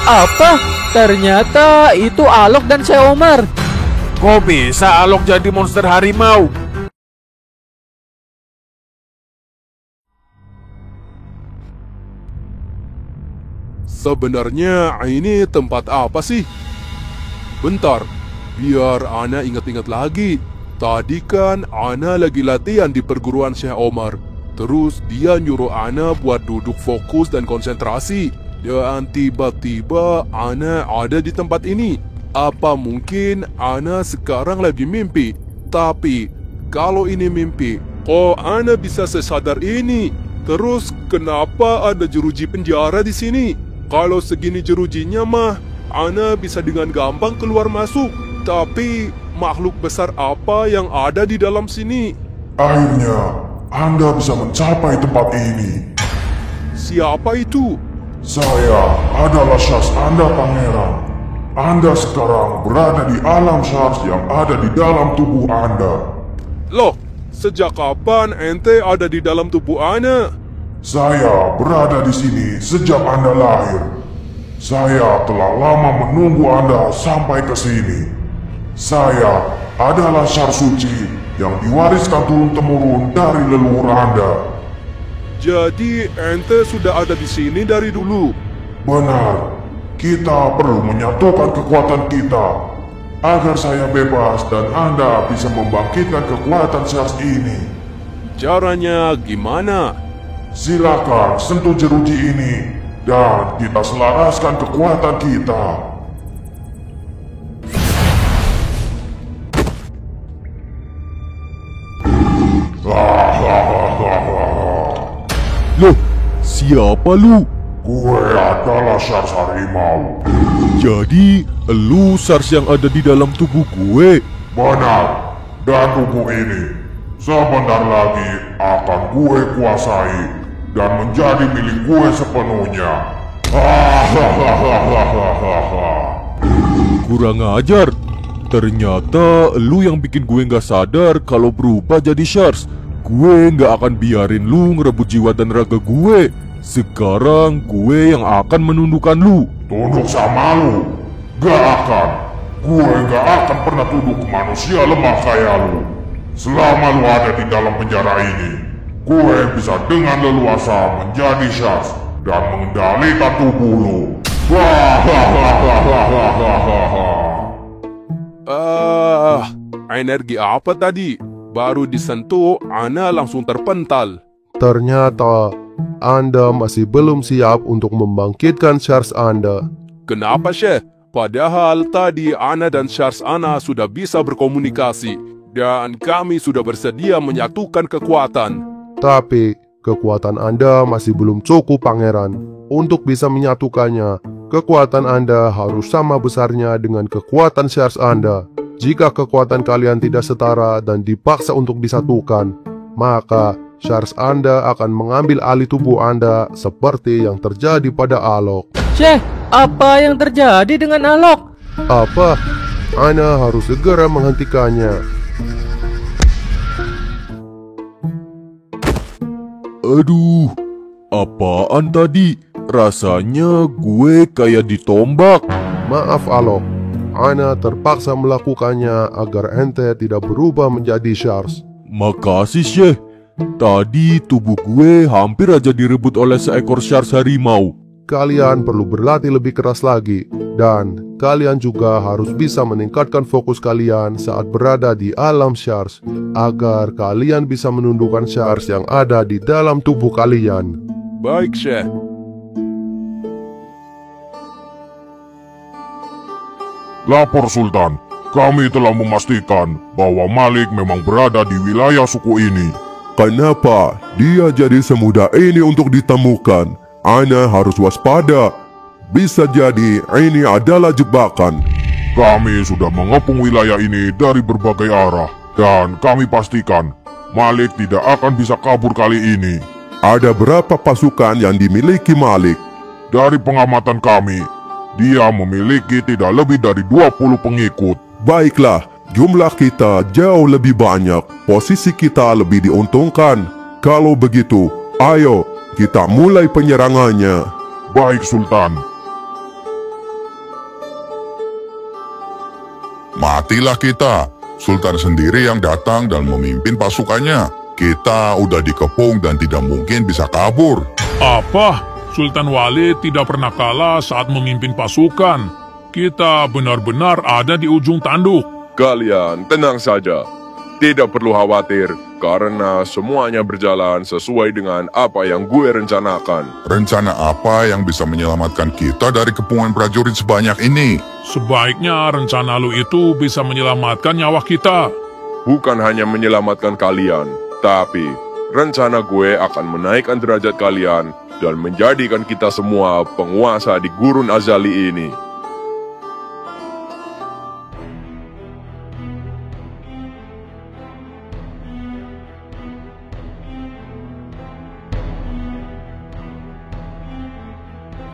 Apa? Ternyata itu Alok dan Syekh Omar. Kok bisa Alok jadi monster harimau? Sebenarnya ini tempat apa sih? Bentar, biar Ana ingat-ingat lagi. Tadi kan Ana lagi latihan di perguruan Syekh Omar. Terus dia nyuruh Ana buat duduk fokus dan konsentrasi. Dan tiba-tiba Ana ada di tempat ini. Apa mungkin Ana sekarang lagi mimpi? Tapi kalau ini mimpi, kok Ana bisa sesadar ini? Terus kenapa ada jeruji penjara di sini? Kalau segini jerujinya mah, Ana bisa dengan gampang keluar masuk. Tapi makhluk besar apa yang ada di dalam sini? Akhirnya, Anda bisa mencapai tempat ini. Siapa itu? Saya adalah Syars Anda, Pangeran. Anda sekarang berada di alam Syars yang ada di dalam tubuh Anda. Loh, sejak kapan ente ada di dalam tubuh Ana? Saya berada di sini sejak Anda lahir. Saya telah lama menunggu Anda sampai ke sini. Saya adalah Syars suci yang diwariskan turun-temurun dari leluhur Anda. Jadi ente sudah ada di sini dari dulu? Benar. Kita perlu menyatukan kekuatan kita agar saya bebas dan Anda bisa membangkitkan kekuatan Syars ini. Caranya gimana? Silakan sentuh jeruji ini dan kita selaraskan kekuatan kita. Loh, siapa lu? Gue adalah Syars harimau. Jadi, lu Syars yang ada di dalam tubuh gue? Benar. Dan tubuh ini sebentar lagi akan gue kuasai dan menjadi milik gue sepenuhnya. Kurang ajar. Ternyata lu yang bikin gue nggak sadar kalau berubah jadi Syars. Gue nggak akan biarin lu ngerebut jiwa dan raga gue. Sekarang gue yang akan menundukkan lu. Tunduk sama lu? Gak akan. Gue gak akan pernah tunduk ke manusia lemah kayak lu. Selama lu ada di dalam penjara ini, gue bisa dengan leluasa menjadi Syars dan mengendalikan tubuh lu. Energi apa tadi? Baru disentuh, Ana langsung terpental. Ternyata Anda masih belum siap untuk membangkitkan Syars Anda. Kenapa, Syekh? Padahal tadi Ana dan Syars Ana sudah bisa berkomunikasi dan kami sudah bersedia menyatukan kekuatan. Tapi kekuatan Anda masih belum cukup, Pangeran. Untuk bisa menyatukannya, kekuatan Anda harus sama besarnya dengan kekuatan Syars Anda. Jika kekuatan kalian tidak setara dan dipaksa untuk disatukan, maka Syars Anda akan mengambil alih tubuh Anda seperti yang terjadi pada Alok. Syekh, apa yang terjadi dengan Alok? Apa? Ana harus segera menghentikannya. Aduh, apaan tadi? Rasanya gue kayak ditombak. Maaf Alok, Ana terpaksa melakukannya agar ente tidak berubah menjadi Syars. Makasih, Syekh. Tadi tubuh gue hampir aja direbut oleh seekor Syars harimau. Kalian perlu berlatih lebih keras lagi, dan kalian juga harus bisa meningkatkan fokus kalian saat berada di alam Syars, agar kalian bisa menundukkan Syars yang ada di dalam tubuh kalian. Baik, Syekh. Lapor Sultan, kami telah memastikan bahwa Malik memang berada di wilayah suku ini. Kenapa dia jadi semudah ini untuk ditemukan? Ana harus waspada. Bisa jadi ini adalah jebakan. Kami sudah mengepung wilayah ini dari berbagai arah, dan kami pastikan Malik tidak akan bisa kabur kali ini. Ada berapa pasukan yang dimiliki Malik? Dari pengamatan kami, dia memiliki tidak lebih dari 20 pengikut. Baiklah, jumlah kita jauh lebih banyak. Posisi kita lebih diuntungkan. Kalau begitu, ayo kita mulai penyerangannya. Baik, Sultan. matilah kita. Sultan sendiri yang datang dan memimpin pasukannya. Kita udah dikepung dan tidak mungkin bisa kabur. Apa? Sultan Walid tidak pernah kalah saat memimpin pasukan. Kita benar-benar ada di ujung tanduk. Kalian tenang saja. Tidak perlu khawatir, karena semuanya berjalan sesuai dengan apa yang gue rencanakan. Rencana apa yang bisa menyelamatkan kita dari kepungan prajurit sebanyak ini? Sebaiknya rencana lu itu bisa menyelamatkan nyawa kita. Bukan hanya menyelamatkan kalian, tapi rencana gue akan menaikkan derajat kalian dan menjadikan kita semua penguasa di Gurun Azali ini.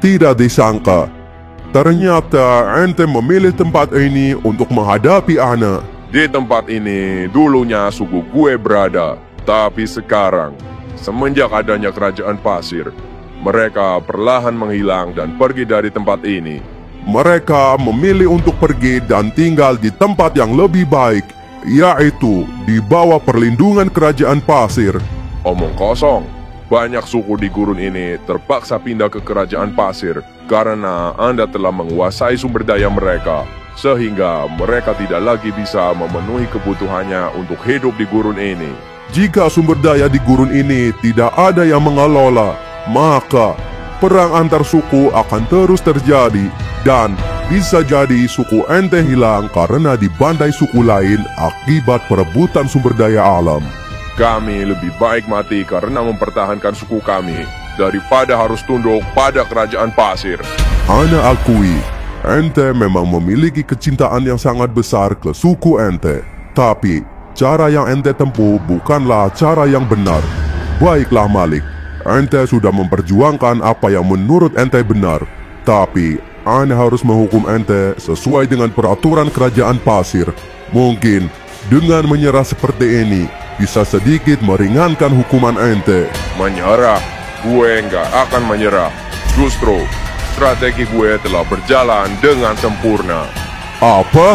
Tidak disangka, ternyata ente memilih tempat ini untuk menghadapi Ana. Di tempat ini dulunya suku gue berada, tapi sekarang, semenjak adanya kerajaan pasir, mereka perlahan menghilang dan pergi dari tempat ini. Mereka memilih untuk pergi dan tinggal di tempat yang lebih baik, yaitu di bawah perlindungan kerajaan pasir. Omong kosong. Banyak suku di gurun ini terpaksa pindah ke kerajaan pasir karena Anda telah menguasai sumber daya mereka, sehingga mereka tidak lagi bisa memenuhi kebutuhannya untuk hidup di gurun ini. Jika sumber daya di gurun ini tidak ada yang mengelola, maka perang antar suku akan terus terjadi dan bisa jadi suku ente hilang karena dibantai suku lain akibat perebutan sumber daya alam. Kami lebih baik mati karena mempertahankan suku kami daripada harus tunduk pada kerajaan pasir. Ana akui, ente memang memiliki kecintaan yang sangat besar ke suku ente. Tapi, cara yang ente tempuh bukanlah cara yang benar. Baiklah Malik, ente sudah memperjuangkan apa yang menurut ente benar. Tapi, Ana harus menghukum ente sesuai dengan peraturan kerajaan pasir. Mungkin, dengan menyerah seperti ini, bisa sedikit meringankan hukuman ente. Menyerah? Gue nggak akan menyerah. Justru, strategi gue telah berjalan dengan sempurna. Apa?